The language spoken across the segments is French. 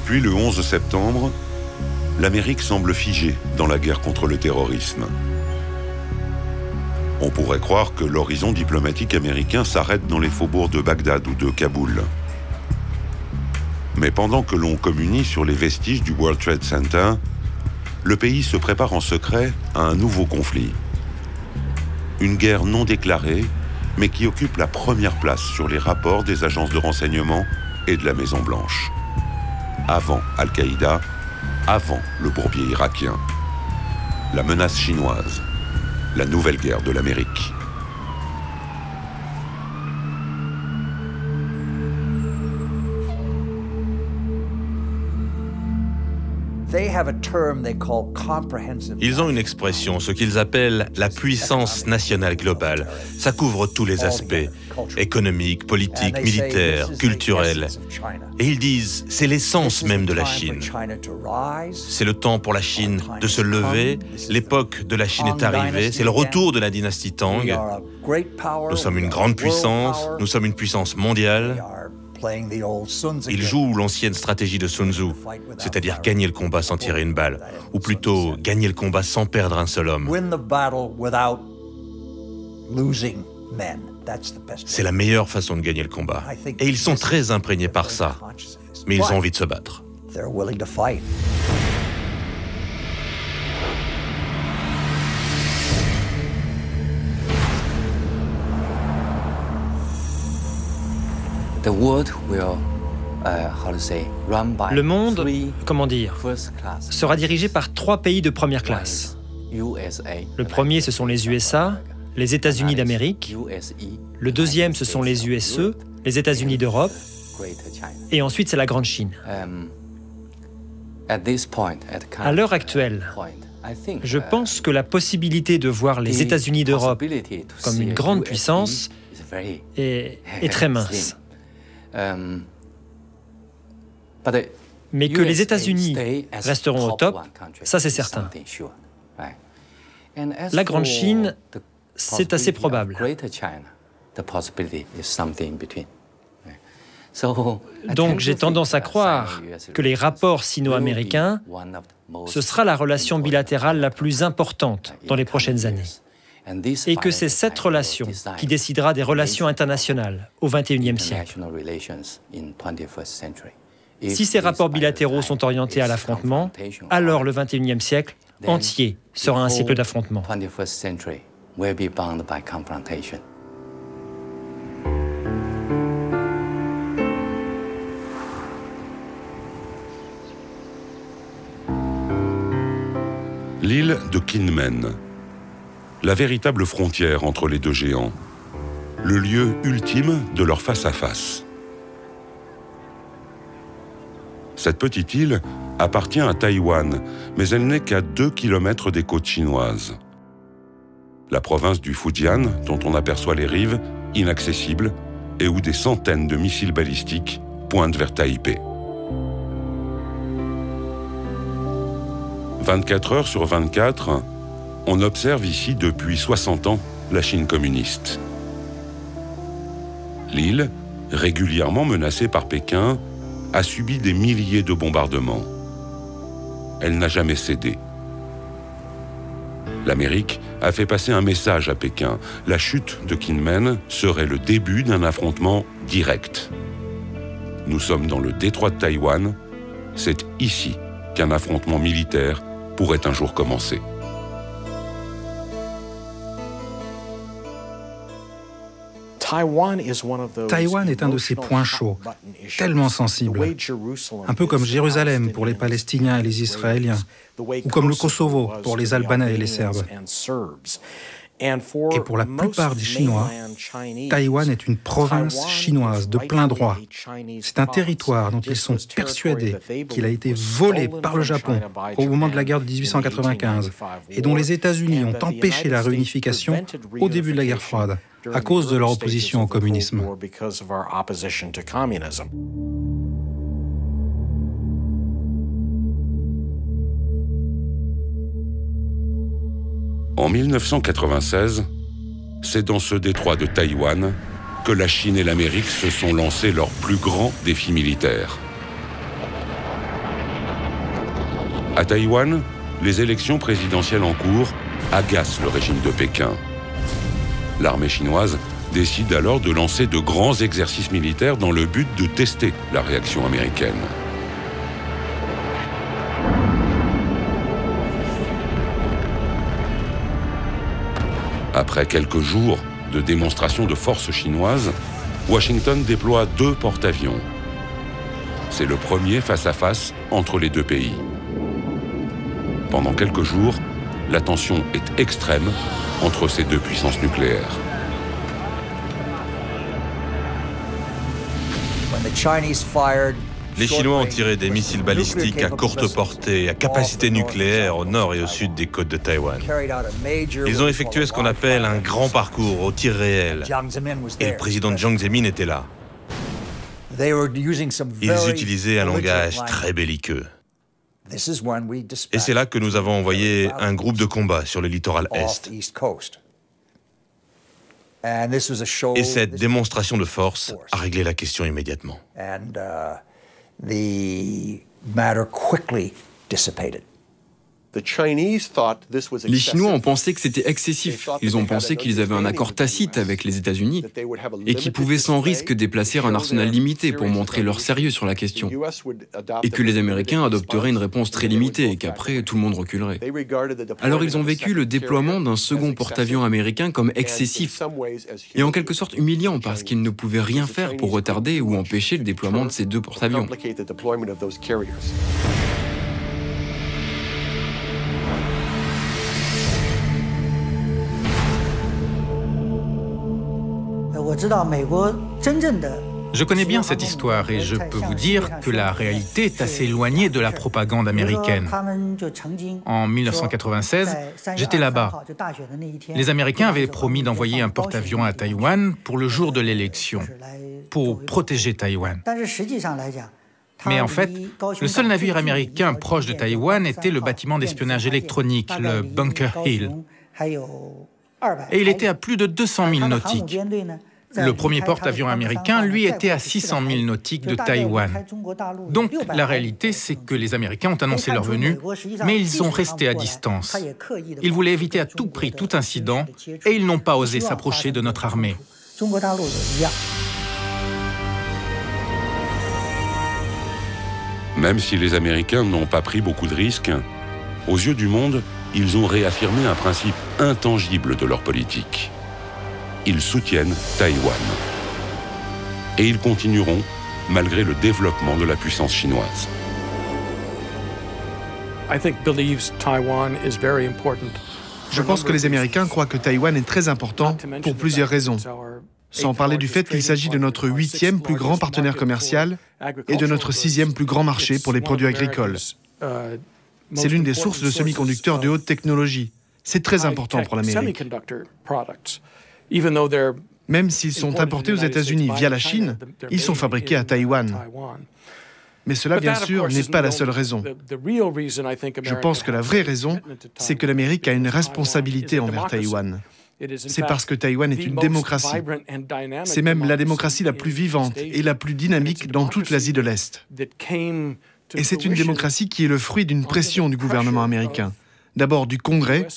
Depuis le 11 septembre, l'Amérique semble figée dans la guerre contre le terrorisme. On pourrait croire que l'horizon diplomatique américain s'arrête dans les faubourgs de Bagdad ou de Kaboul. Mais pendant que l'on communie sur les vestiges du World Trade Center, le pays se prépare en secret à un nouveau conflit. Une guerre non déclarée, mais qui occupe la première place sur les rapports des agences de renseignement et de la Maison-Blanche. Avant Al-Qaïda, avant le bourbier irakien. La menace chinoise, la nouvelle guerre de l'Amérique. Ils ont une expression, ce qu'ils appellent la puissance nationale globale. Ça couvre tous les aspects, économiques, politiques, militaires, culturels. Et ils disent, c'est l'essence même de la Chine. C'est le temps pour la Chine de se lever, l'époque de la Chine est arrivée, c'est le retour de la dynastie Tang. Nous sommes une grande puissance, nous sommes une puissance mondiale. Ils jouent l'ancienne stratégie de Sun Tzu, c'est-à-dire gagner le combat sans tirer une balle, ou plutôt gagner le combat sans perdre un seul homme. C'est la meilleure façon de gagner le combat. Et ils sont très imprégnés par ça, mais ils ont envie de se battre. Le monde, comment dire, sera dirigé par 3 pays de première classe. Le premier, ce sont les USA, les États-Unis d'Amérique. Le deuxième, ce sont les USE, les États-Unis d'Europe. Et ensuite, c'est la Grande Chine. À l'heure actuelle, je pense que la possibilité de voir les États-Unis d'Europe comme une grande puissance est très mince. Mais que les États-Unis resteront au top, ça c'est certain. La Grande Chine, c'est assez probable. Donc j'ai tendance à croire que les rapports sino-américains, ce sera la relation bilatérale la plus importante dans les prochaines années. Et que c'est cette relation qui décidera des relations internationales au XXIe siècle. Si ces rapports bilatéraux sont orientés à l'affrontement, alors le XXIe siècle entier sera un siècle d'affrontement. L'île de Kinmen, la véritable frontière entre les deux géants, le lieu ultime de leur face-à-face. Cette petite île appartient à Taïwan, mais elle n'est qu'à 2 kilomètres des côtes chinoises. La province du Fujian, dont on aperçoit les rives, inaccessibles, et où des centaines de missiles balistiques pointent vers Taipei. 24 heures sur 24, on observe ici depuis 60 ans la Chine communiste. L'île, régulièrement menacée par Pékin, a subi des milliers de bombardements. Elle n'a jamais cédé. L'Amérique a fait passer un message à Pékin. La chute de Kinmen serait le début d'un affrontement direct. Nous sommes dans le détroit de Taïwan. C'est ici qu'un affrontement militaire pourrait un jour commencer. Taïwan est un de ces points chauds, tellement sensibles, un peu comme Jérusalem pour les Palestiniens et les Israéliens, ou comme le Kosovo pour les Albanais et les Serbes. Et pour la plupart des Chinois, Taïwan est une province chinoise de plein droit. C'est un territoire dont ils sont persuadés qu'il a été volé par le Japon au moment de la guerre de 1895 et dont les États-Unis ont empêché la réunification au début de la guerre froide à cause de leur opposition au communisme. En 1996, c'est dans ce détroit de Taïwan que la Chine et l'Amérique se sont lancés leur plus grand défi militaire. À Taïwan, les élections présidentielles en cours agacent le régime de Pékin. L'armée chinoise décide alors de lancer de grands exercices militaires dans le but de tester la réaction américaine. Après quelques jours de démonstrations de force chinoise, Washington déploie 2 porte-avions. C'est le premier face-à-face entre les 2 pays. Pendant quelques jours, la tension est extrême entre ces 2 puissances nucléaires. Les Chinois ont tiré des missiles balistiques à courte portée, à capacité nucléaire au nord et au sud des côtes de Taïwan. Ils ont effectué ce qu'on appelle un grand parcours au tir réel. Et le président Jiang Zemin était là. Ils utilisaient un langage très belliqueux. Et c'est là que nous avons envoyé un groupe de combat sur le littoral est. Et cette démonstration de force a réglé la question immédiatement. Les Chinois ont pensé que c'était excessif. Ils ont pensé qu'ils avaient un accord tacite avec les États-Unis et qu'ils pouvaient sans risque déplacer un arsenal limité pour montrer leur sérieux sur la question. Et que les Américains adopteraient une réponse très limitée et qu'après, tout le monde reculerait. Alors ils ont vécu le déploiement d'un second porte-avions américain comme excessif et en quelque sorte humiliant parce qu'ils ne pouvaient rien faire pour retarder ou empêcher le déploiement de ces 2 porte-avions. Je connais bien cette histoire et je peux vous dire que la réalité est assez éloignée de la propagande américaine. En 1996, j'étais là-bas. Les Américains avaient promis d'envoyer un porte-avions à Taïwan pour le jour de l'élection, pour protéger Taïwan. Mais en fait, le seul navire américain proche de Taïwan était le bâtiment d'espionnage électronique, le Bunker Hill. Et il était à plus de 200 000 nautiques. Le premier porte-avions américain, lui, était à 600 000 nautiques de Taïwan. Donc, la réalité, c'est que les Américains ont annoncé leur venue, mais ils ont resté à distance. Ils voulaient éviter à tout prix tout incident, et ils n'ont pas osé s'approcher de notre armée. Même si les Américains n'ont pas pris beaucoup de risques, aux yeux du monde, ils ont réaffirmé un principe intangible de leur politique. Ils soutiennent Taïwan. Et ils continueront malgré le développement de la puissance chinoise. Je pense que les Américains croient que Taïwan est très important pour plusieurs raisons. Sans parler du fait qu'il s'agit de notre 8e plus grand partenaire commercial et de notre 6e plus grand marché pour les produits agricoles. C'est l'une des sources de semi-conducteurs de haute technologie. C'est très important pour l'Amérique. Même s'ils sont importés aux États-Unis via la Chine, ils sont fabriqués à Taïwan. Mais cela, bien sûr, n'est pas la seule raison. Je pense que la vraie raison, c'est que l'Amérique a une responsabilité envers Taïwan. C'est parce que Taïwan est une démocratie. C'est même la démocratie la plus vivante et la plus dynamique dans toute l'Asie de l'Est. Et c'est une démocratie qui est le fruit d'une pression du gouvernement américain. D'abord du Congrès,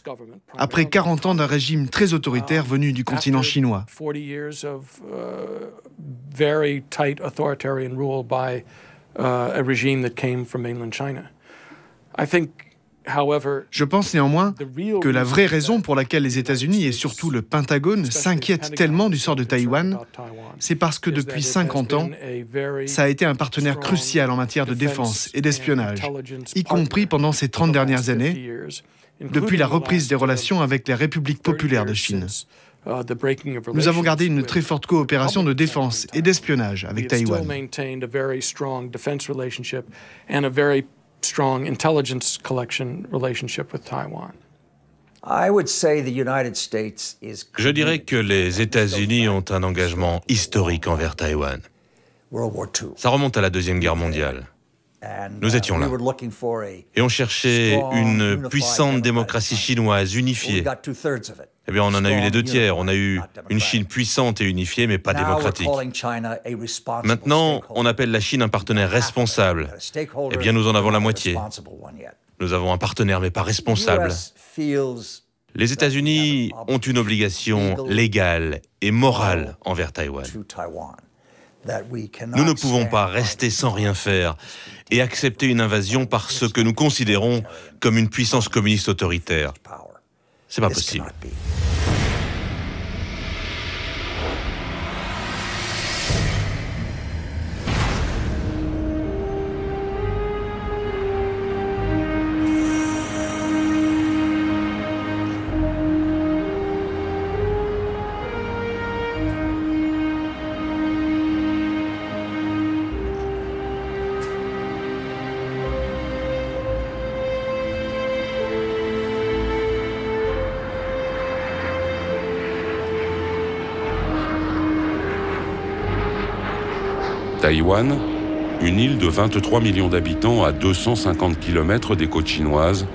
après 40 ans d'un régime très autoritaire venu du continent chinois. Je pense néanmoins que la vraie raison pour laquelle les États-Unis et surtout le Pentagone s'inquiètent tellement du sort de Taïwan, c'est parce que depuis 50 ans, ça a été un partenaire crucial en matière de défense et d'espionnage, y compris pendant ces 30 dernières années, depuis la reprise des relations avec les républiques populaires de Chine. Nous avons gardé une très forte coopération de défense et d'espionnage avec Taïwan. Strong intelligence collection relationship with Taiwan. Je dirais que les États-Unis ont un engagement historique envers Taïwan. Ça remonte à la Deuxième Guerre mondiale. Nous étions là. Et on cherchait une puissante démocratie chinoise unifiée. Eh bien, on en a eu les 2/3. On a eu une Chine puissante et unifiée, mais pas démocratique. Maintenant, on appelle la Chine un partenaire responsable. Eh bien, nous en avons la moitié. Nous avons un partenaire mais pas responsable. Les États-Unis ont une obligation légale et morale envers Taïwan. Nous ne pouvons pas rester sans rien faire et accepter une invasion par ce que nous considérons comme une puissance communiste autoritaire. C'est pas possible. Taïwan, une île de 23 millions d'habitants à 250 km des côtes chinoises,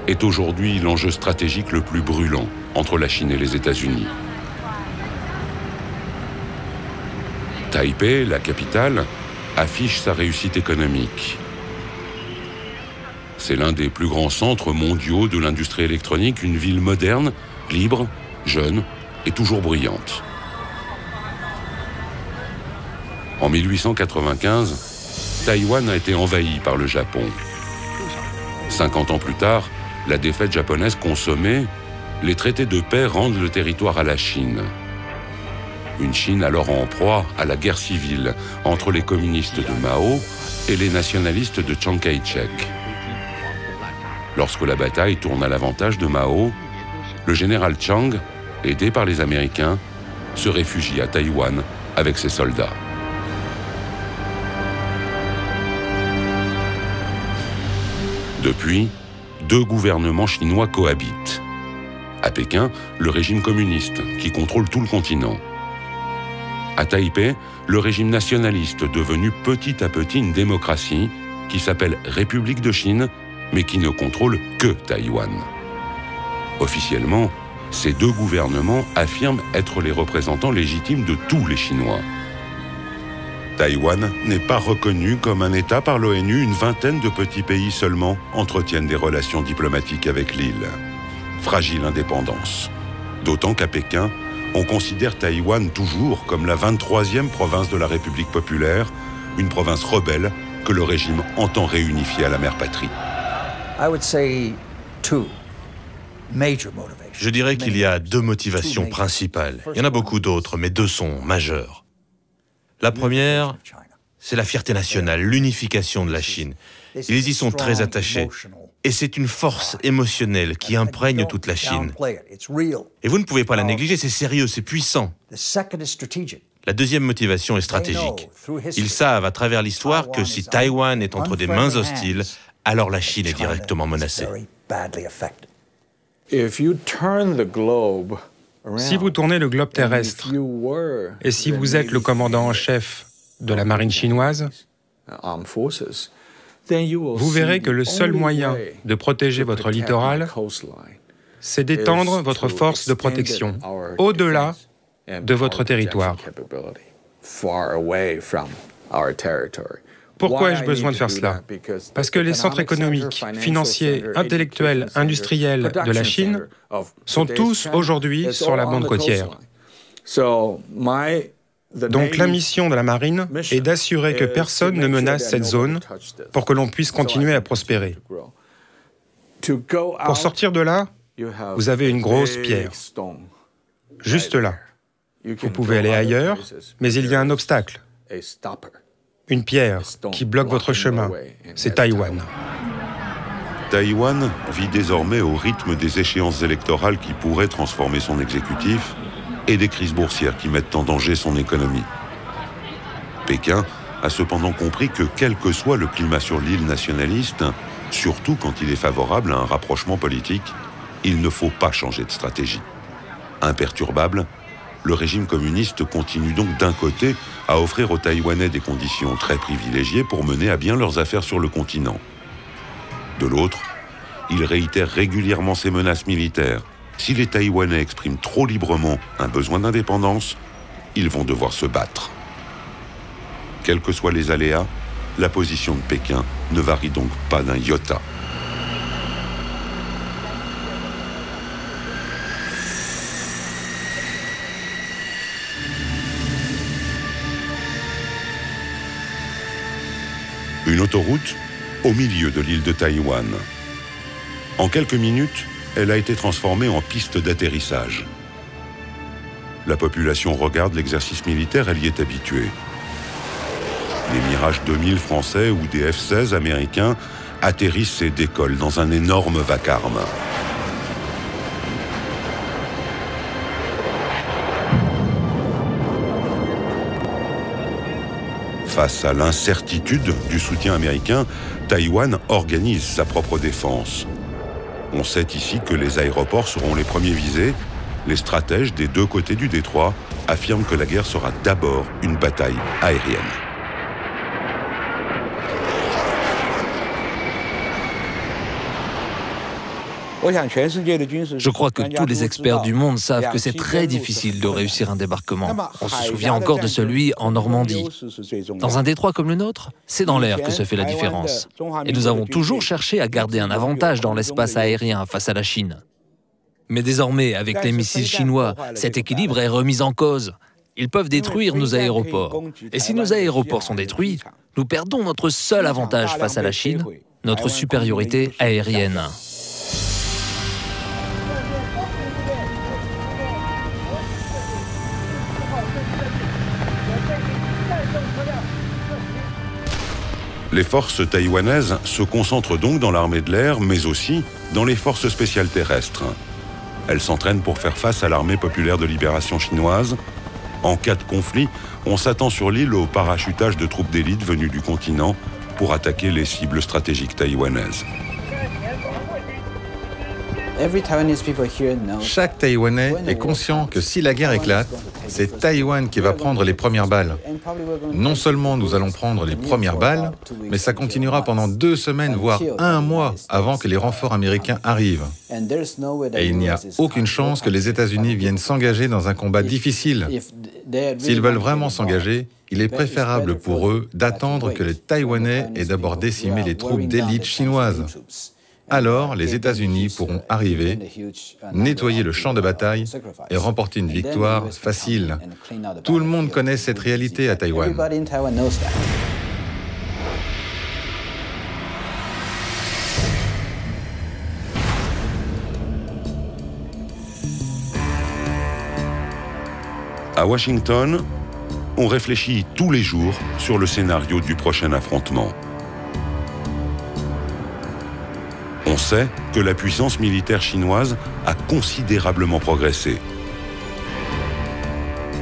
est aujourd'hui l'enjeu stratégique le plus brûlant entre la Chine et les États-Unis. Taipei, la capitale, affiche sa réussite économique. C'est l'un des plus grands centres mondiaux de l'industrie électronique, une ville moderne, libre, jeune et toujours bruyante. En 1895, Taïwan a été envahi par le Japon. 50 ans plus tard, la défaite japonaise consommée, les traités de paix rendent le territoire à la Chine. Une Chine alors en proie à la guerre civile entre les communistes de Mao et les nationalistes de Chiang Kai-shek. Lorsque la bataille tourne à l'avantage de Mao, le général Chiang, aidé par les Américains, se réfugie à Taïwan avec ses soldats. Depuis, deux gouvernements chinois cohabitent. À Pékin, le régime communiste, qui contrôle tout le continent. À Taipei, le régime nationaliste, devenu petit à petit une démocratie, qui s'appelle République de Chine, mais qui ne contrôle que Taïwan. Officiellement, ces deux gouvernements affirment être les représentants légitimes de tous les Chinois. Taïwan n'est pas reconnu comme un État par l'ONU. Une vingtaine de petits pays seulement entretiennent des relations diplomatiques avec l'île. Fragile indépendance. D'autant qu'à Pékin, on considère Taïwan toujours comme la 23e province de la République populaire, une province rebelle que le régime entend réunifier à la mère patrie. Je dirais qu'il y a deux motivations principales. Il y en a beaucoup d'autres, mais deux sont majeures. La première, c'est la fierté nationale, l'unification de la Chine. Ils y sont très attachés. Et c'est une force émotionnelle qui imprègne toute la Chine. Et vous ne pouvez pas la négliger, c'est sérieux, c'est puissant. La deuxième motivation est stratégique. Ils savent à travers l'histoire que si Taïwan est entre des mains hostiles, alors la Chine est directement menacée. Si vous tournez le globe terrestre, et si vous êtes le commandant en chef de la marine chinoise, vous verrez que le seul moyen de protéger votre littoral, c'est d'étendre votre force de protection au-delà de votre territoire. Pourquoi ai-je besoin de faire cela? Parce que les centres économiques, financiers, intellectuels, industriels de la Chine sont tous aujourd'hui sur la bande côtière. Donc la mission de la marine est d'assurer que personne ne menace cette zone pour que l'on puisse continuer à prospérer. Pour sortir de là, vous avez une grosse pierre, juste là. Vous pouvez aller ailleurs, mais il y a un obstacle. Une pierre qui bloque votre chemin, c'est Taïwan. Taïwan vit désormais au rythme des échéances électorales qui pourraient transformer son exécutif et des crises boursières qui mettent en danger son économie. Pékin a cependant compris que quel que soit le climat sur l'île nationaliste, surtout quand il est favorable à un rapprochement politique, il ne faut pas changer de stratégie. Imperturbable, le régime communiste continue donc d'un côté à offrir aux Taïwanais des conditions très privilégiées pour mener à bien leurs affaires sur le continent. De l'autre, il réitère régulièrement ses menaces militaires. Si les Taïwanais expriment trop librement un besoin d'indépendance, ils vont devoir se battre. Quels que soient les aléas, la position de Pékin ne varie donc pas d'un iota. Une autoroute au milieu de l'île de Taïwan. En quelques minutes, elle a été transformée en piste d'atterrissage. La population regarde l'exercice militaire, elle y est habituée. Les Mirage 2000 français ou des F-16 américains atterrissent et décollent dans un énorme vacarme. Face à l'incertitude du soutien américain, Taïwan organise sa propre défense. On sait ici que les aéroports seront les premiers visés. Les stratèges des deux côtés du détroit affirment que la guerre sera d'abord une bataille aérienne. Je crois que tous les experts du monde savent que c'est très difficile de réussir un débarquement. On se souvient encore de celui en Normandie. Dans un détroit comme le nôtre, c'est dans l'air que se fait la différence. Et nous avons toujours cherché à garder un avantage dans l'espace aérien face à la Chine. Mais désormais, avec les missiles chinois, cet équilibre est remis en cause. Ils peuvent détruire nos aéroports. Et si nos aéroports sont détruits, nous perdons notre seul avantage face à la Chine, notre supériorité aérienne. Les forces taïwanaises se concentrent donc dans l'armée de l'air, mais aussi dans les forces spéciales terrestres. Elles s'entraînent pour faire face à l'armée populaire de libération chinoise. En cas de conflit, on s'attend sur l'île au parachutage de troupes d'élite venues du continent pour attaquer les cibles stratégiques taïwanaises. Chaque Taïwanais est conscient que si la guerre éclate, c'est Taïwan qui va prendre les premières balles. Non seulement nous allons prendre les premières balles, mais ça continuera pendant 2 semaines, voire 1 mois avant que les renforts américains arrivent. Et il n'y a aucune chance que les États-Unis viennent s'engager dans un combat difficile. S'ils veulent vraiment s'engager, il est préférable pour eux d'attendre que les Taïwanais aient d'abord décimé les troupes d'élite chinoises. Alors, les États-Unis pourront arriver, nettoyer le champ de bataille et remporter une victoire facile. Tout le monde connaît cette réalité à Taïwan. À Washington, on réfléchit tous les jours sur le scénario du prochain affrontement. On sait que la puissance militaire chinoise a considérablement progressé.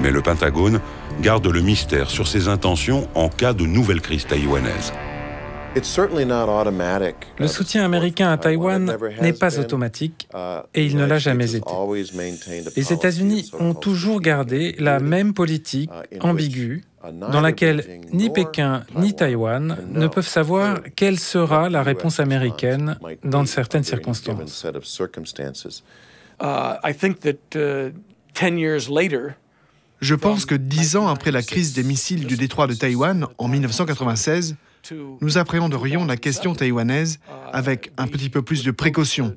Mais le Pentagone garde le mystère sur ses intentions en cas de nouvelle crise taïwanaise. Le soutien américain à Taïwan n'est pas automatique et il ne l'a jamais été. Les États-Unis ont toujours gardé la même politique ambiguë dans laquelle ni Pékin ni Taïwan ne peuvent savoir quelle sera la réponse américaine dans certaines circonstances. Je pense que 10 ans après la crise des missiles du détroit de Taïwan en 1996, nous appréhenderions la question taïwanaise avec un petit peu plus de précaution.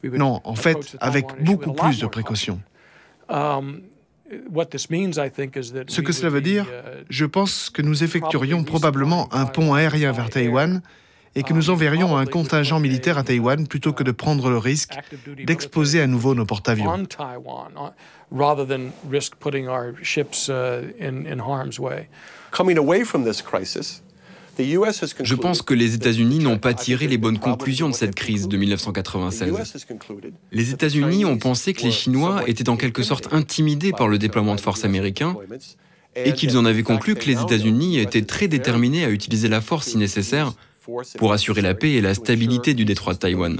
Non, en fait, avec beaucoup plus de précaution. Ce que cela veut dire, je pense que nous effectuerions probablement un pont aérien vers Taïwan et que nous enverrions un contingent militaire à Taïwan plutôt que de prendre le risque d'exposer à nouveau nos porte-avions. Je pense que les États-Unis n'ont pas tiré les bonnes conclusions de cette crise de 1996. Les États-Unis ont pensé que les Chinois étaient en quelque sorte intimidés par le déploiement de forces américains et qu'ils en avaient conclu que les États-Unis étaient très déterminés à utiliser la force si nécessaire pour assurer la paix et la stabilité du détroit de Taïwan.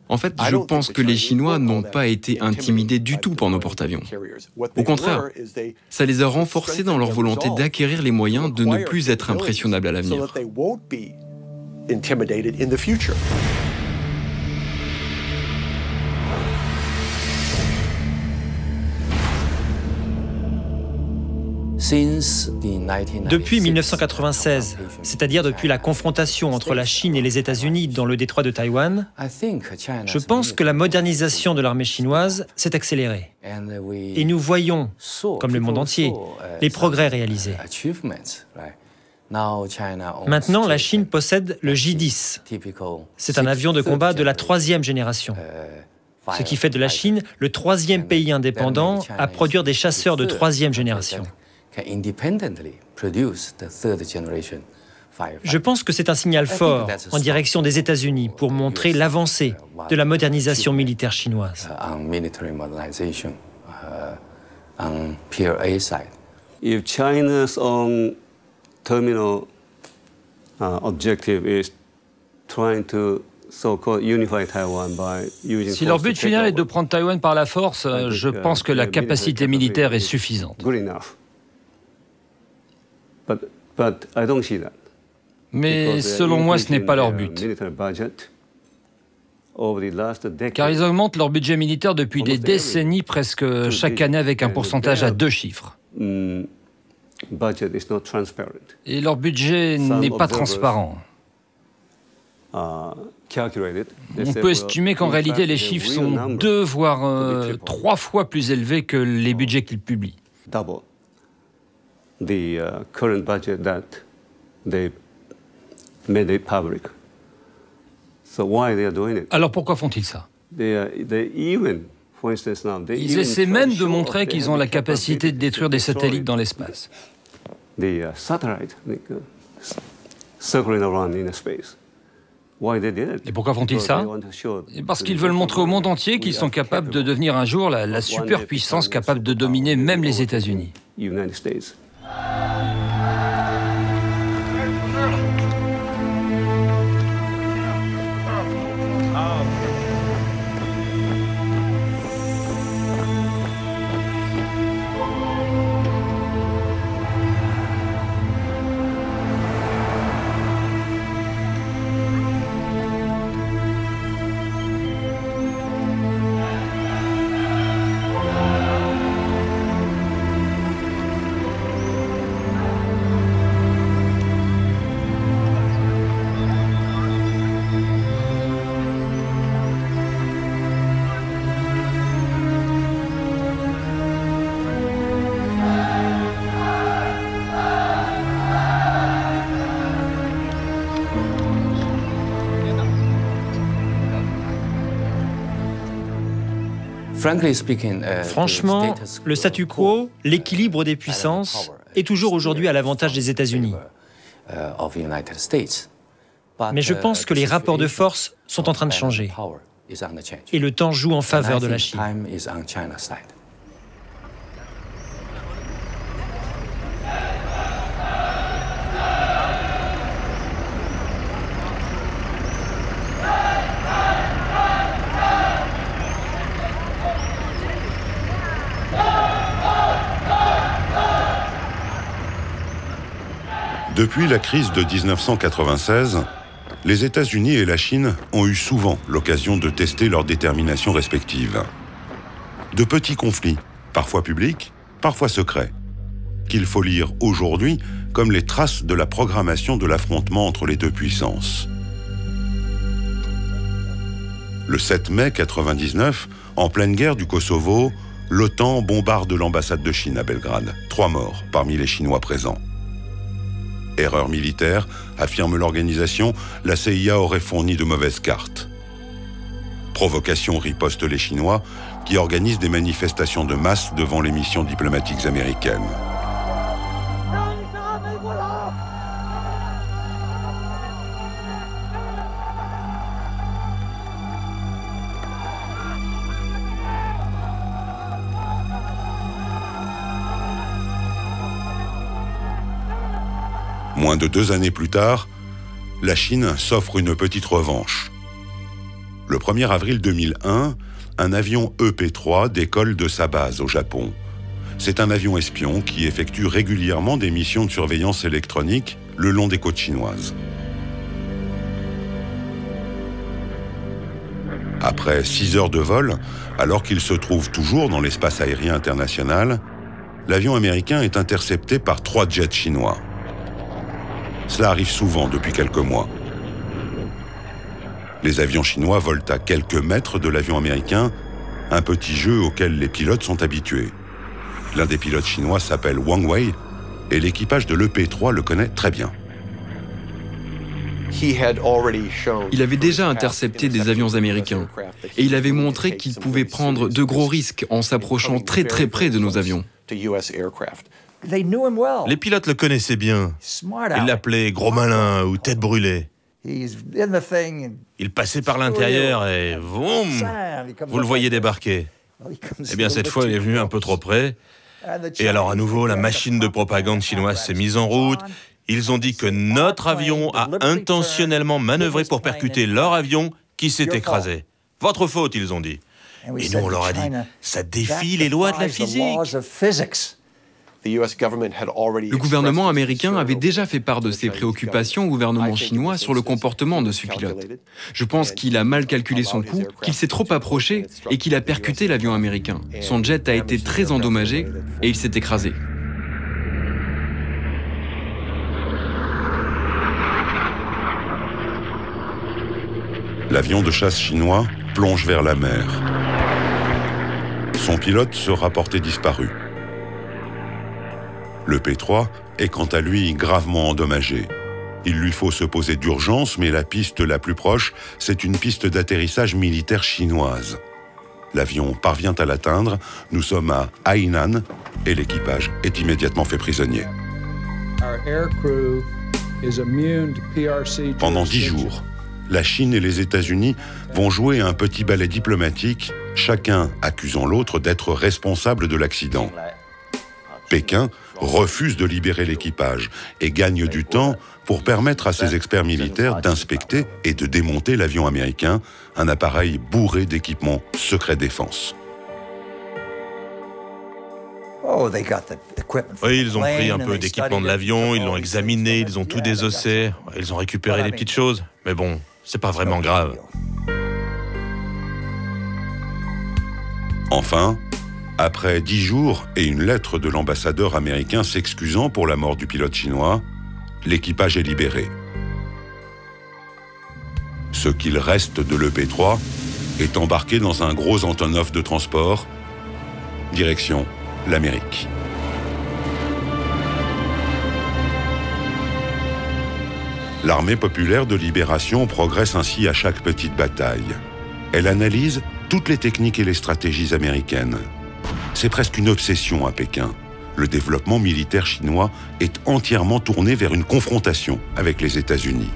En fait, je pense que les Chinois n'ont pas été intimidés du tout par nos porte-avions. Au contraire, ça les a renforcés dans leur volonté d'acquérir les moyens de ne plus être impressionnables à l'avenir. Depuis 1996, c'est-à-dire depuis la confrontation entre la Chine et les États-Unis dans le détroit de Taïwan, je pense que la modernisation de l'armée chinoise s'est accélérée. Et nous voyons, comme le monde entier, les progrès réalisés. Maintenant, la Chine possède le J-10. C'est un avion de combat de la 3e génération. Ce qui fait de la Chine le 3e pays indépendant à produire des chasseurs de 3e génération. Je pense que c'est un signal fort en direction des États-Unis pour montrer l'avancée de la modernisation militaire chinoise. If China's terminal objective is trying to si leur but final est de prendre Taïwan par la force, je pense que la capacité militaire est suffisante. Mais selon moi, ce n'est pas leur but. Car ils augmentent leur budget militaire depuis des décennies, presque chaque année avec un pourcentage à 2 chiffres. Et leur budget n'est pas transparent. On peut estimer qu'en réalité, les chiffres sont 2 voire 3 fois plus élevés que les budgets qu'ils publient. Alors pourquoi font-ils ça? Ils essaient même de montrer qu'ils ont la capacité de détruire des satellites dans l'espace. Et pourquoi font-ils ça? Parce qu'ils veulent montrer au monde entier qu'ils sont capables de devenir un jour la superpuissance capable de dominer même les États-Unis. Franchement, le statu quo, l'équilibre des puissances, est toujours aujourd'hui à l'avantage des États-Unis. Mais je pense que les rapports de force sont en train de changer. Et le temps joue en faveur de la Chine. Depuis la crise de 1996, les États-Unis et la Chine ont eu souvent l'occasion de tester leurs déterminations respectives. De petits conflits, parfois publics, parfois secrets, qu'il faut lire aujourd'hui comme les traces de la programmation de l'affrontement entre les deux puissances. Le 7 mai 1999, en pleine guerre du Kosovo, l'OTAN bombarde l'ambassade de Chine à Belgrade. 3 morts parmi les Chinois présents. Erreur militaire, affirme l'organisation, la CIA aurait fourni de mauvaises cartes. Provocation riposte les Chinois, qui organisent des manifestations de masse devant les missions diplomatiques américaines. Moins de 2 années plus tard, la Chine s'offre une petite revanche. Le 1er avril 2001, un avion EP-3 décolle de sa base au Japon. C'est un avion espion qui effectue régulièrement des missions de surveillance électronique le long des côtes chinoises. Après 6 heures de vol, alors qu'il se trouve toujours dans l'espace aérien international, l'avion américain est intercepté par 3 jets chinois. Cela arrive souvent depuis quelques mois. Les avions chinois volent à quelques mètres de l'avion américain, un petit jeu auquel les pilotes sont habitués. L'un des pilotes chinois s'appelle Wang Wei et l'équipage de l'EP-3 le connaît très bien. Il avait déjà intercepté des avions américains et il avait montré qu'il pouvait prendre de gros risques en s'approchant très près de nos avions. Les pilotes le connaissaient bien. Ils l'appelaient Gros Malin ou Tête Brûlée. Il passait par l'intérieur et voum, vous le voyez débarquer. Eh bien, cette fois, il est venu un peu trop près. Et alors, à nouveau, la machine de propagande chinoise s'est mise en route. Ils ont dit que notre avion a intentionnellement manœuvré pour percuter leur avion qui s'est écrasé. Votre faute, ils ont dit. Et nous, on leur a dit, ça défie les lois de la physique. Le gouvernement américain avait déjà fait part de ses préoccupations au gouvernement chinois sur le comportement de ce pilote. Je pense qu'il a mal calculé son coup, qu'il s'est trop approché et qu'il a percuté l'avion américain. Son jet a été très endommagé et il s'est écrasé. L'avion de chasse chinois plonge vers la mer. Son pilote sera porté disparu. Le P-3 est quant à lui gravement endommagé. Il lui faut se poser d'urgence, mais la piste la plus proche, c'est une piste d'atterrissage militaire chinoise. L'avion parvient à l'atteindre, nous sommes à Hainan et l'équipage est immédiatement fait prisonnier. Pendant 10 jours, la Chine et les États-Unis vont jouer un petit ballet diplomatique, chacun accusant l'autre d'être responsable de l'accident. Pékin refuse de libérer l'équipage et gagne du temps pour permettre à ses experts militaires d'inspecter et de démonter l'avion américain, un appareil bourré d'équipements secret défense. Oui, ils ont pris un peu d'équipement de l'avion, ils l'ont examiné, ils ont tout désossé, ils ont récupéré des petites choses, mais bon, c'est pas vraiment grave. Enfin, après 10 jours et une lettre de l'ambassadeur américain s'excusant pour la mort du pilote chinois, l'équipage est libéré. Ce qu'il reste de l'EP-3 est embarqué dans un gros Antonov de transport, direction l'Amérique. L'armée populaire de libération progresse ainsi à chaque petite bataille. Elle analyse toutes les techniques et les stratégies américaines. C'est presque une obsession à Pékin. Le développement militaire chinois est entièrement tourné vers une confrontation avec les États-Unis.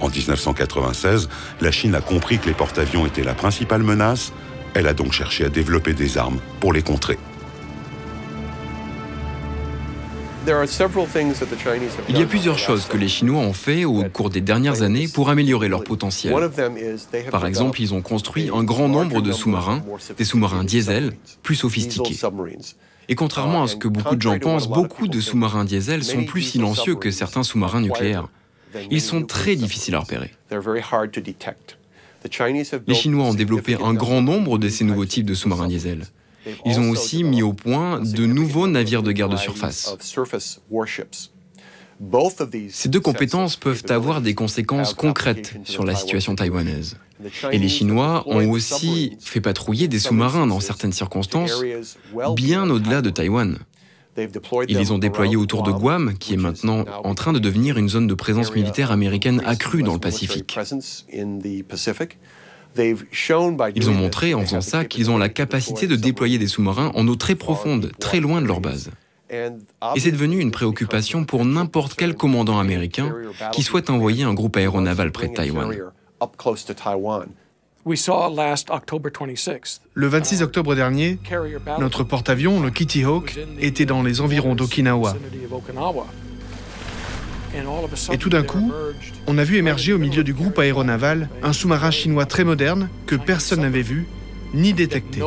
En 1996, la Chine a compris que les porte-avions étaient la principale menace. Elle a donc cherché à développer des armes pour les contrer. Il y a plusieurs choses que les Chinois ont fait au cours des dernières années pour améliorer leur potentiel. Par exemple, ils ont construit un grand nombre de sous-marins, des sous-marins diesel, plus sophistiqués. Et contrairement à ce que beaucoup de gens pensent, beaucoup de sous-marins diesel sont plus silencieux que certains sous-marins nucléaires. Ils sont très difficiles à repérer. Les Chinois ont développé un grand nombre de ces nouveaux types de sous-marins diesel. Ils ont aussi mis au point de nouveaux navires de guerre de surface. Ces deux compétences peuvent avoir des conséquences concrètes sur la situation taïwanaise. Et les Chinois ont aussi fait patrouiller des sous-marins dans certaines circonstances, bien au-delà de Taïwan. Ils les ont déployés autour de Guam, qui est maintenant en train de devenir une zone de présence militaire américaine accrue dans le Pacifique. Ils ont montré, en faisant ça, qu'ils ont la capacité de déployer des sous-marins en eau très profonde, très loin de leur base. Et c'est devenu une préoccupation pour n'importe quel commandant américain qui souhaite envoyer un groupe aéronaval près de Taïwan. Le 26 octobre dernier, notre porte-avions, le Kitty Hawk, était dans les environs d'Okinawa. Et tout d'un coup, on a vu émerger au milieu du groupe aéronaval un sous-marin chinois très moderne que personne n'avait vu ni détecté.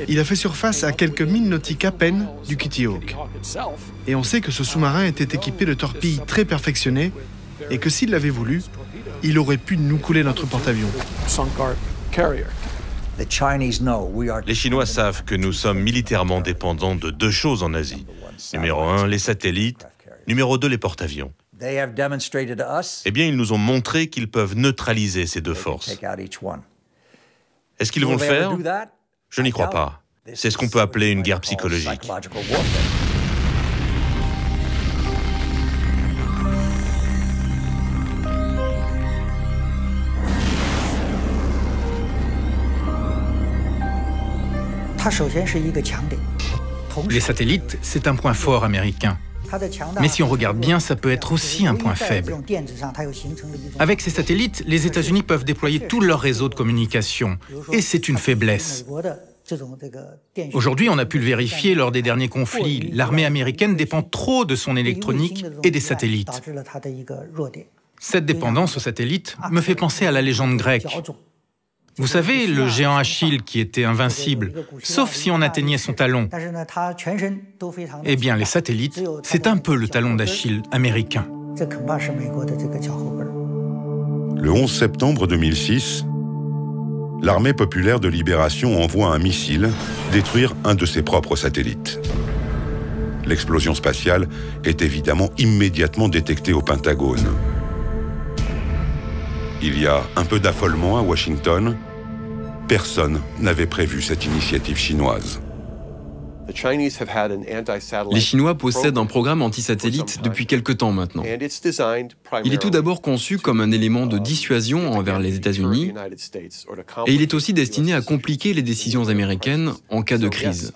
Il a fait surface à quelques milles nautiques à peine du Kitty Hawk. Et on sait que ce sous-marin était équipé de torpilles très perfectionnées et que s'il l'avait voulu, il aurait pu nous couler notre porte-avions. Les Chinois savent que nous sommes militairement dépendants de deux choses en Asie. Numéro 1, les satellites. Numéro 2, les porte-avions. Eh bien, ils nous ont montré qu'ils peuvent neutraliser ces deux forces. Est-ce qu'ils vont le faire? Je n'y crois pas. C'est ce qu'on peut appeler une guerre psychologique. Les satellites, c'est un point fort américain. Mais si on regarde bien, ça peut être aussi un point faible. Avec ces satellites, les États-Unis peuvent déployer tout leur réseau de communication. Et c'est une faiblesse. Aujourd'hui, on a pu le vérifier lors des derniers conflits. L'armée américaine dépend trop de son électronique et des satellites. Cette dépendance aux satellites me fait penser à la légende grecque. Vous savez, le géant Achille qui était invincible, sauf si on atteignait son talon. Eh bien, les satellites, c'est un peu le talon d'Achille américain. Le 11 septembre 2006, l'Armée populaire de libération envoie un missile détruire un de ses propres satellites. L'explosion spatiale est évidemment immédiatement détectée au Pentagone. Il y a un peu d'affolement à Washington. Personne n'avait prévu cette initiative chinoise. Les Chinois possèdent un programme anti-satellite depuis quelque temps maintenant. Il est tout d'abord conçu comme un élément de dissuasion envers les États-Unis et il est aussi destiné à compliquer les décisions américaines en cas de crise.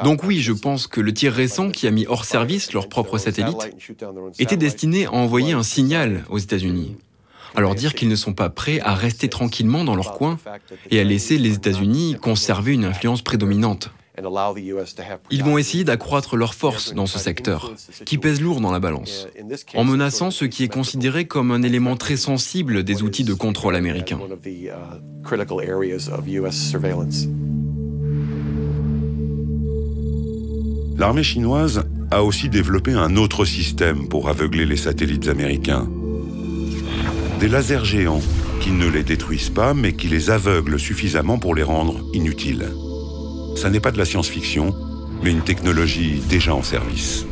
Donc oui, je pense que le tir récent qui a mis hors service leur propre satellite était destiné à envoyer un signal aux États-Unis. Alors dire qu'ils ne sont pas prêts à rester tranquillement dans leur coin et à laisser les États-Unis conserver une influence prédominante. Ils vont essayer d'accroître leur force dans ce secteur, qui pèse lourd dans la balance, en menaçant ce qui est considéré comme un élément très sensible des outils de contrôle américains. L'armée chinoise a aussi développé un autre système pour aveugler les satellites américains. Des lasers géants qui ne les détruisent pas, mais qui les aveuglent suffisamment pour les rendre inutiles. Ça n'est pas de la science-fiction, mais une technologie déjà en service.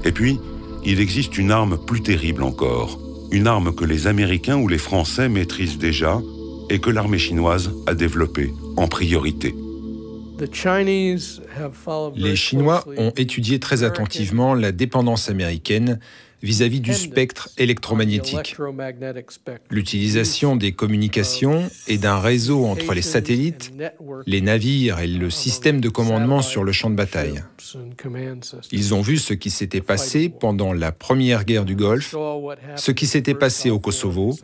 Et puis, il existe une arme plus terrible encore, une arme que les Américains ou les Français maîtrisent déjà et que l'armée chinoise a développée en priorité. Les Chinois ont étudié très attentivement la dépendance américaine vis-à-vis du spectre électromagnétique. L'utilisation des communications et d'un réseau entre les satellites, les navires et le système de commandement sur le champ de bataille. Ils ont vu ce qui s'était passé pendant la première guerre du Golfe, ce qui s'était passé au Kosovo.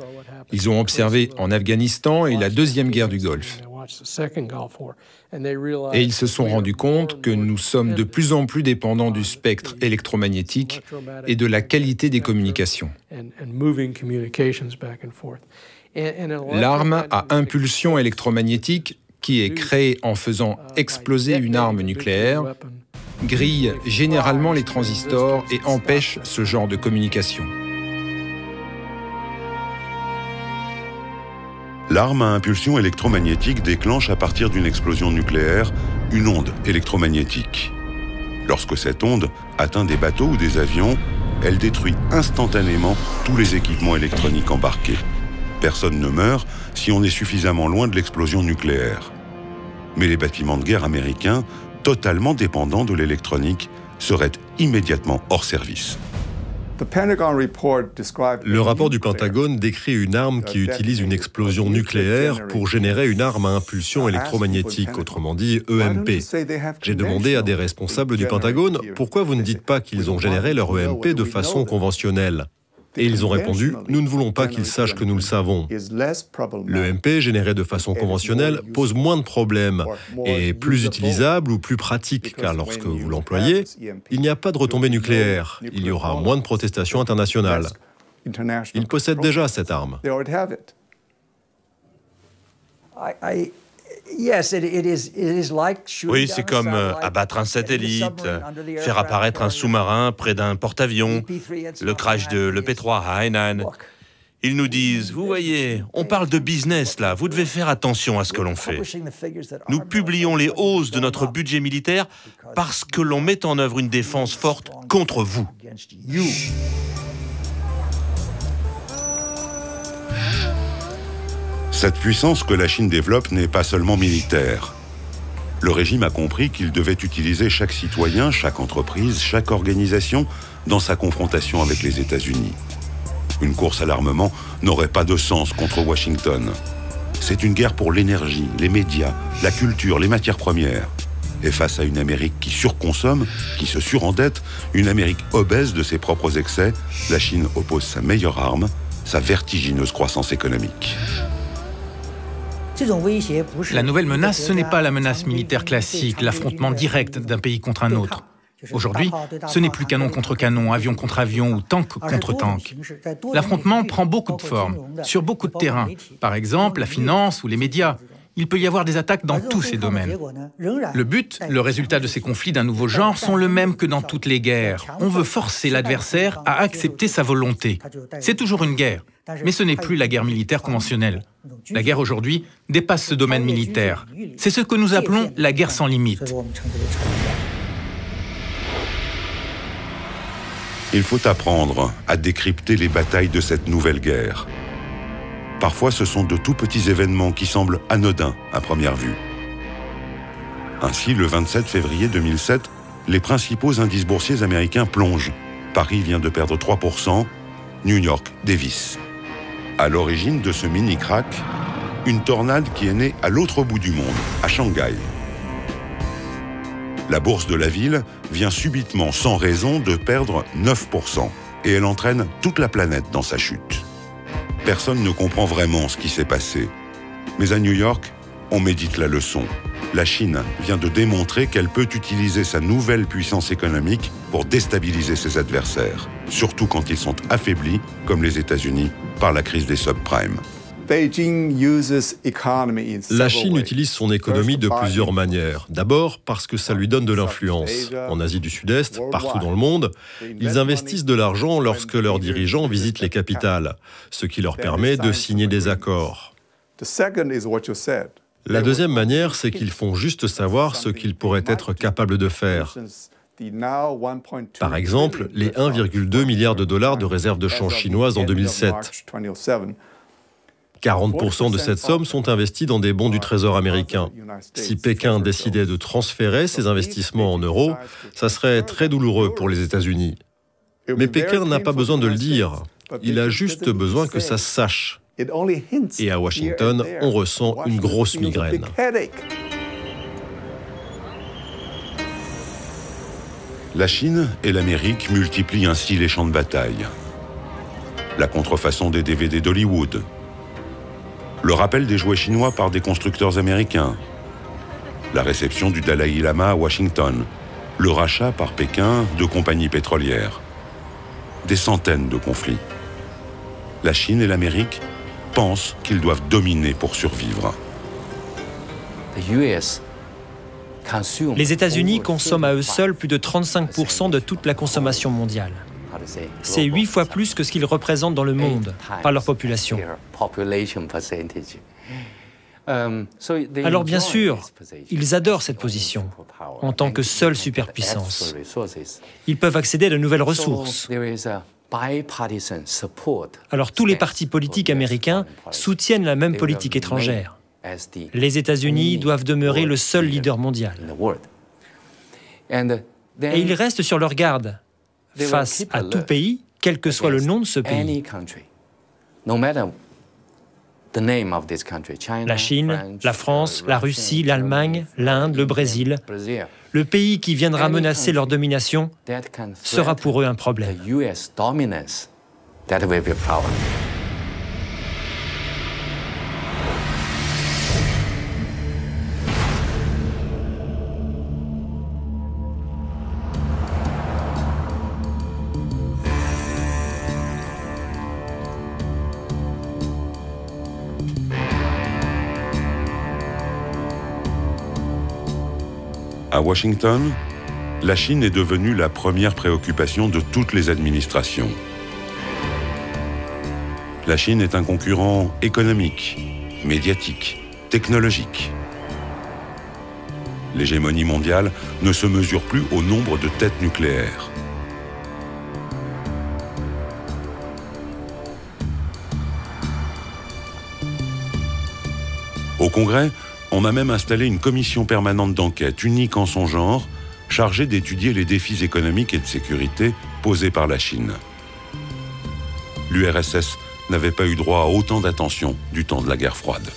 Ils ont observé en Afghanistan et la deuxième guerre du Golfe. Et ils se sont rendus compte que nous sommes de plus en plus dépendants du spectre électromagnétique et de la qualité des communications. L'arme à impulsion électromagnétique, qui est créée en faisant exploser une arme nucléaire, grille généralement les transistors et empêche ce genre de communication. L'arme à impulsion électromagnétique déclenche à partir d'une explosion nucléaire une onde électromagnétique. Lorsque cette onde atteint des bateaux ou des avions, elle détruit instantanément tous les équipements électroniques embarqués. Personne ne meurt si on est suffisamment loin de l'explosion nucléaire. Mais les bâtiments de guerre américains, totalement dépendants de l'électronique, seraient immédiatement hors service. Le rapport du Pentagone décrit une arme qui utilise une explosion nucléaire pour générer une arme à impulsion électromagnétique, autrement dit EMP. J'ai demandé à des responsables du Pentagone pourquoi vous ne dites pas qu'ils ont généré leur EMP de façon conventionnelle. Et ils ont répondu, nous ne voulons pas qu'ils sachent que nous le savons. L'EMP généré de façon conventionnelle pose moins de problèmes et est plus utilisable ou plus pratique, car lorsque vous l'employez, il n'y a pas de retombée nucléaire. Il y aura moins de protestations internationales. Ils possèdent déjà cette arme. Oui, c'est comme abattre un satellite, faire apparaître un sous-marin près d'un porte-avions, le crash de l'EP-3 à Hainan. Ils nous disent, vous voyez, on parle de business là, vous devez faire attention à ce que l'on fait. Nous publions les hausses de notre budget militaire parce que l'on met en œuvre une défense forte contre vous. Cette puissance que la Chine développe n'est pas seulement militaire. Le régime a compris qu'il devait utiliser chaque citoyen, chaque entreprise, chaque organisation dans sa confrontation avec les États-Unis. Une course à l'armement n'aurait pas de sens contre Washington. C'est une guerre pour l'énergie, les médias, la culture, les matières premières. Et face à une Amérique qui surconsomme, qui se surendette, une Amérique obèse de ses propres excès, la Chine oppose sa meilleure arme, sa vertigineuse croissance économique. La nouvelle menace, ce n'est pas la menace militaire classique, l'affrontement direct d'un pays contre un autre. Aujourd'hui, ce n'est plus canon contre canon, avion contre avion ou tank contre tank. L'affrontement prend beaucoup de formes, sur beaucoup de terrains. Par exemple, la finance ou les médias. Il peut y avoir des attaques dans tous ces domaines. Le but, le résultat de ces conflits d'un nouveau genre sont le même que dans toutes les guerres. On veut forcer l'adversaire à accepter sa volonté. C'est toujours une guerre, mais ce n'est plus la guerre militaire conventionnelle. La guerre aujourd'hui dépasse ce domaine militaire. C'est ce que nous appelons la guerre sans limite. Il faut apprendre à décrypter les batailles de cette nouvelle guerre. Parfois, ce sont de tout petits événements qui semblent anodins à première vue. Ainsi, le 27 février 2007, les principaux indices boursiers américains plongent. Paris vient de perdre 3%, New York dévisse. À l'origine de ce mini-crack, une tornade qui est née à l'autre bout du monde, à Shanghai. La bourse de la ville vient subitement, sans raison, de perdre 9%, et elle entraîne toute la planète dans sa chute. Personne ne comprend vraiment ce qui s'est passé. Mais à New York, on médite la leçon. La Chine vient de démontrer qu'elle peut utiliser sa nouvelle puissance économique pour déstabiliser ses adversaires, surtout quand ils sont affaiblis, comme les États-Unis, par la crise des subprimes. La Chine utilise son économie de plusieurs manières. D'abord parce que ça lui donne de l'influence. En Asie du Sud-Est, partout dans le monde, ils investissent de l'argent lorsque leurs dirigeants visitent les capitales, ce qui leur permet de signer des accords. La deuxième manière, c'est qu'ils font juste savoir ce qu'ils pourraient être capables de faire. Par exemple, les 1,2 milliard de dollars de réserves de change chinoises en 2007. 40% de cette somme sont investis dans des bons du Trésor américain. Si Pékin décidait de transférer ces investissements en euros, ça serait très douloureux pour les États-Unis. Mais Pékin n'a pas besoin de le dire. Il a juste besoin que ça se sache. Et à Washington, on ressent une grosse migraine. La Chine et l'Amérique multiplient ainsi les champs de bataille. La contrefaçon des DVD d'Hollywood, le rappel des jouets chinois par des constructeurs américains, la réception du Dalai Lama à Washington, le rachat par Pékin de compagnies pétrolières. Des centaines de conflits. La Chine et l'Amérique pensent qu'ils doivent dominer pour survivre. Les États-Unis consomment à eux seuls plus de 35% de toute la consommation mondiale. C'est 8 fois plus que ce qu'ils représentent dans le monde par leur population. Alors bien sûr, ils adorent cette position en tant que seule superpuissance. Ils peuvent accéder à de nouvelles ressources. Alors tous les partis politiques américains soutiennent la même politique étrangère. Les États-Unis doivent demeurer le seul leader mondial. Et ils restent sur leur garde face à tout pays, quel que soit le nom de ce pays. La Chine, la France, la Russie, l'Allemagne, l'Inde, le Brésil. Le pays qui viendra menacer leur domination sera pour eux un problème. À Washington, la Chine est devenue la première préoccupation de toutes les administrations. La Chine est un concurrent économique, médiatique, technologique. L'hégémonie mondiale ne se mesure plus au nombre de têtes nucléaires. Au Congrès, on a même installé une commission permanente d'enquête, unique en son genre, chargée d'étudier les défis économiques et de sécurité posés par la Chine. L'URSS n'avait pas eu droit à autant d'attention du temps de la guerre froide.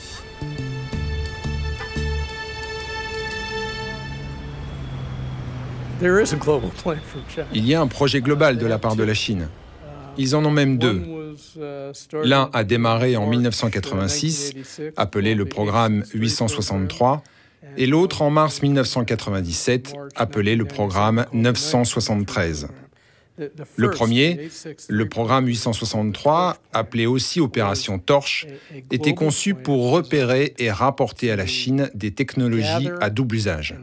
Il y a un projet global de la part de la Chine. Ils en ont même deux. L'un a démarré en 1986, appelé le programme 863, et l'autre en mars 1997, appelé le programme 973. Le premier, le programme 863, appelé aussi Opération Torche, était conçu pour repérer et rapporter à la Chine des technologies à double usage.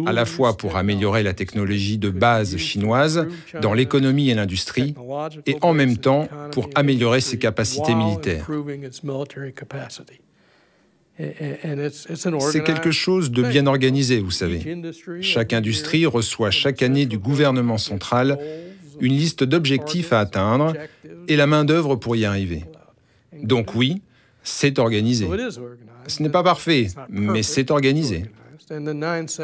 À la fois pour améliorer la technologie de base chinoise dans l'économie et l'industrie, et en même temps pour améliorer ses capacités militaires. C'est quelque chose de bien organisé, vous savez. Chaque industrie reçoit chaque année du gouvernement central une liste d'objectifs à atteindre et la main-d'œuvre pour y arriver. Donc oui, c'est organisé. Ce n'est pas parfait, mais c'est organisé.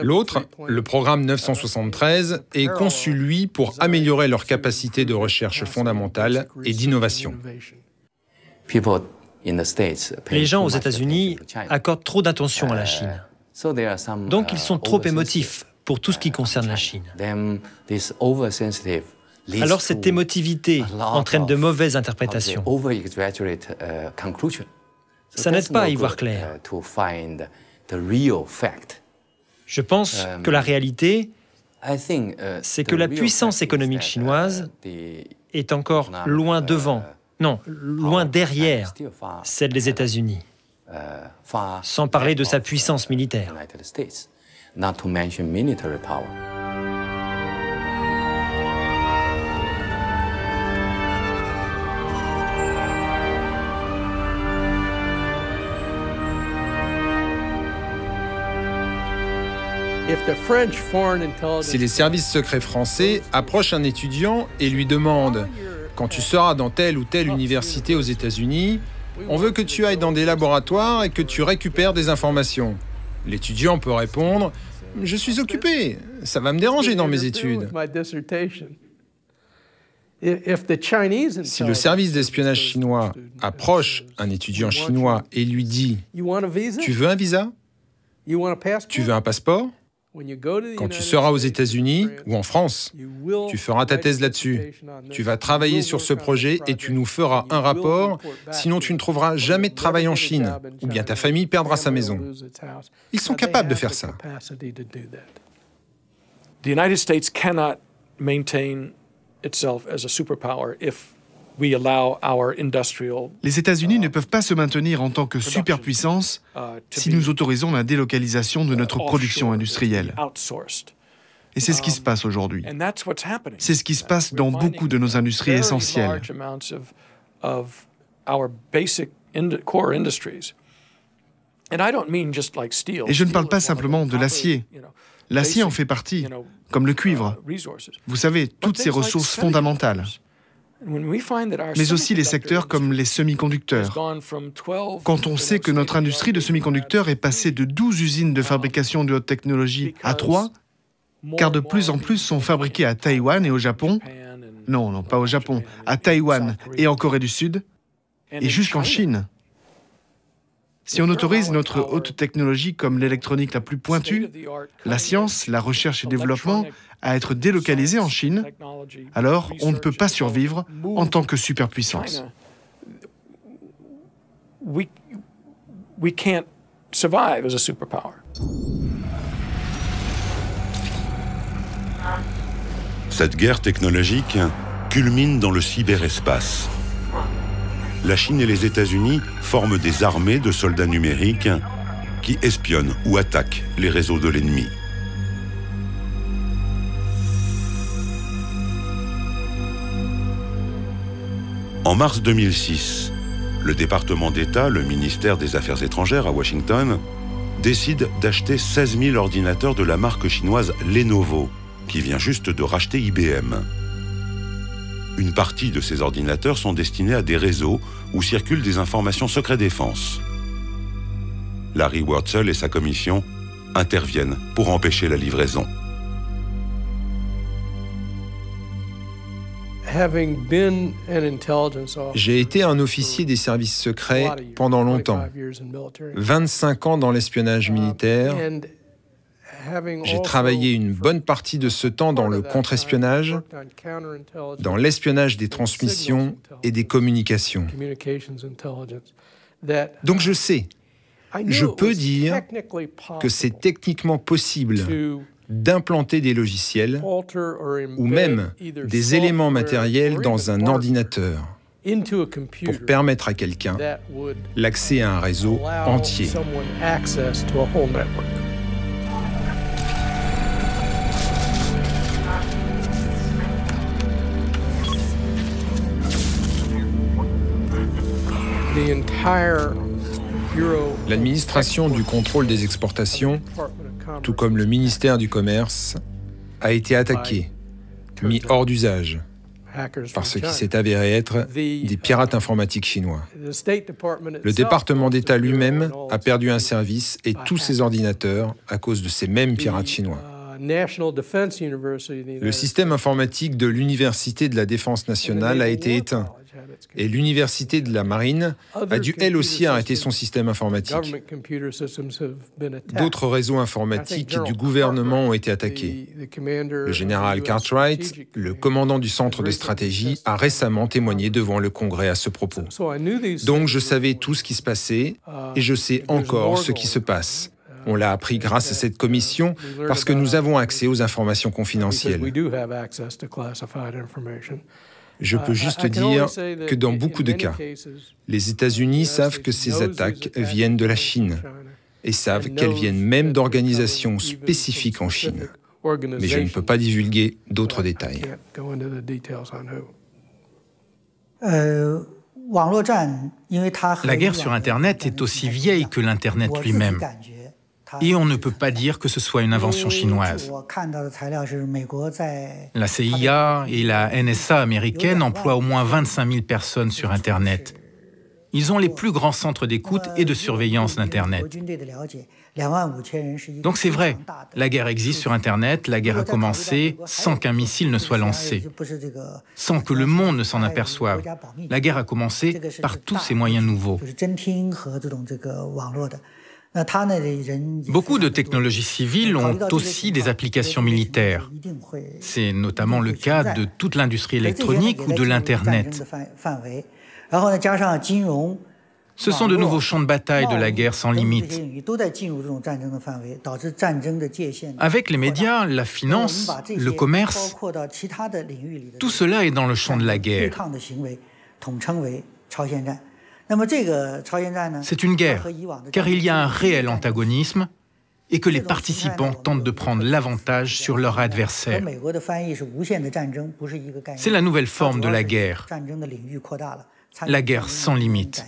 L'autre, le programme 973, est conçu, lui, pour améliorer leurs capacités de recherche fondamentale et d'innovation. Les gens aux États-Unis accordent trop d'attention à la Chine. Donc ils sont trop émotifs pour tout ce qui concerne la Chine. Alors cette émotivité entraîne de mauvaises interprétations. Ça n'aide pas à y voir clair. Je pense que la réalité, c'est que la puissance économique chinoise est encore loin devant, non, loin derrière celle des États-Unis, sans parler de sa puissance militaire. Si les services secrets français approchent un étudiant et lui demandent « Quand tu seras dans telle ou telle université aux États-Unis, on veut que tu ailles dans des laboratoires et que tu récupères des informations. » L'étudiant peut répondre « Je suis occupé, ça va me déranger dans mes études. » Si le service d'espionnage chinois approche un étudiant chinois et lui dit « Tu veux un visa ? Tu veux un passeport ? Quand tu seras aux États-Unis ou en France, tu feras ta thèse là-dessus. Tu vas travailler sur ce projet et tu nous feras un rapport, sinon tu ne trouveras jamais de travail en Chine, ou bien ta famille perdra sa maison. Ils sont capables de faire ça. The United States cannot maintain itself as a superpower if we allow our industrial. Les États-Unis ne peuvent pas se maintenir en tant que superpuissance si nous autorisons la délocalisation de notre production industrielle. Et c'est ce qui se passe aujourd'hui. C'est ce qui se passe dans beaucoup de nos industries essentielles. Et je ne parle pas simplement de l'acier. L'acier en fait partie, comme le cuivre. Vous savez, toutes ces ressources fondamentales. Mais aussi les secteurs comme les semi-conducteurs. Quand on sait que notre industrie de semi-conducteurs est passée de 12 usines de fabrication de haute technologie à 3, car de plus en plus sont fabriquées à Taïwan et au Japon, non, pas au Japon, à Taïwan et en Corée du Sud, et jusqu'en Chine. Si on autorise notre haute technologie comme l'électronique la plus pointue, la science, la recherche et développement à être délocalisée en Chine, alors on ne peut pas survivre en tant que superpuissance. We can't survive as a superpower. Cette guerre technologique culmine dans le cyberespace. La Chine et les États-Unis forment des armées de soldats numériques qui espionnent ou attaquent les réseaux de l'ennemi. En mars 2006, le département d'État, le ministère des Affaires étrangères à Washington, décide d'acheter 16 000 ordinateurs de la marque chinoise Lenovo, qui vient juste de racheter IBM. Une partie de ces ordinateurs sont destinés à des réseaux où circulent des informations secret défense. Larry Wurtzel et sa commission interviennent pour empêcher la livraison. J'ai été un officier des services secrets pendant longtemps, 25 ans dans l'espionnage militaire. J'ai travaillé une bonne partie de ce temps dans le contre-espionnage, dans l'espionnage des transmissions et des communications. Donc je sais, je peux dire que c'est techniquement possible d'implanter des logiciels ou même des éléments matériels dans un ordinateur pour permettre à quelqu'un l'accès à un réseau entier. L'administration du contrôle des exportations, tout comme le ministère du Commerce, a été attaquée, mis hors d'usage, par ce qui s'est avéré être des pirates informatiques chinois. Le département d'État lui-même a perdu un service et tous ses ordinateurs à cause de ces mêmes pirates chinois. Le système informatique de l'Université de la Défense nationale a été éteint. Et l'Université de la Marine a dû elle aussi arrêter son système informatique. D'autres réseaux informatiques du gouvernement ont été attaqués. Le général Cartwright, le commandant du centre de stratégie, a récemment témoigné devant le Congrès à ce propos. Donc je savais tout ce qui se passait et je sais encore ce qui se passe. On l'a appris grâce à cette commission parce que nous avons accès aux informations confidentielles. Je peux juste dire que dans beaucoup de cas, les États-Unis savent que ces attaques viennent de la Chine et savent qu'elles viennent même d'organisations spécifiques en Chine. Mais je ne peux pas divulguer d'autres détails. La guerre sur Internet est aussi vieille que l'Internet lui-même. Et on ne peut pas dire que ce soit une invention chinoise. La CIA et la NSA américaine emploient au moins 25 000 personnes sur Internet. Ils ont les plus grands centres d'écoute et de surveillance d'Internet. Donc c'est vrai, la guerre existe sur Internet, la guerre a commencé sans qu'un missile ne soit lancé, sans que le monde ne s'en aperçoive. La guerre a commencé par tous ces moyens nouveaux. Beaucoup de technologies civiles ont aussi des applications militaires. C'est notamment le cas de toute l'industrie électronique ou de l'Internet. Ce sont de nouveaux champs de bataille de la guerre sans limite. Avec les médias, la finance, le commerce, tout cela est dans le champ de la guerre. C'est une guerre, car il y a un réel antagonisme et que les participants tentent de prendre l'avantage sur leur adversaire. C'est la nouvelle forme de la guerre sans limite.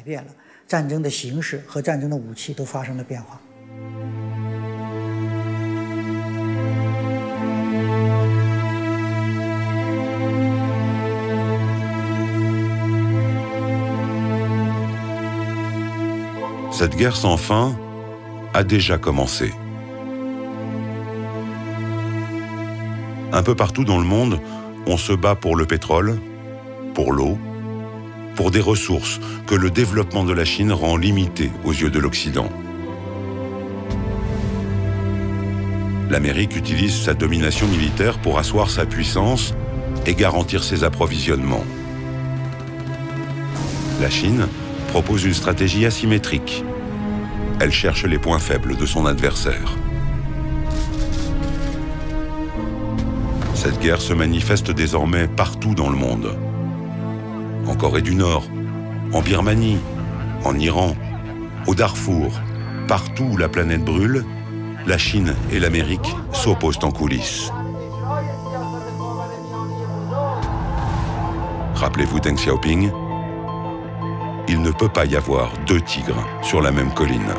Cette guerre sans fin a déjà commencé. Un peu partout dans le monde, on se bat pour le pétrole, pour l'eau, pour des ressources que le développement de la Chine rend limitées aux yeux de l'Occident. L'Amérique utilise sa domination militaire pour asseoir sa puissance et garantir ses approvisionnements. La Chine propose une stratégie asymétrique. Elle cherche les points faibles de son adversaire. Cette guerre se manifeste désormais partout dans le monde. En Corée du Nord, en Birmanie, en Iran, au Darfour, partout où la planète brûle, la Chine et l'Amérique s'opposent en coulisses. Rappelez-vous Deng Xiaoping, il ne peut pas y avoir deux tigres sur la même colline.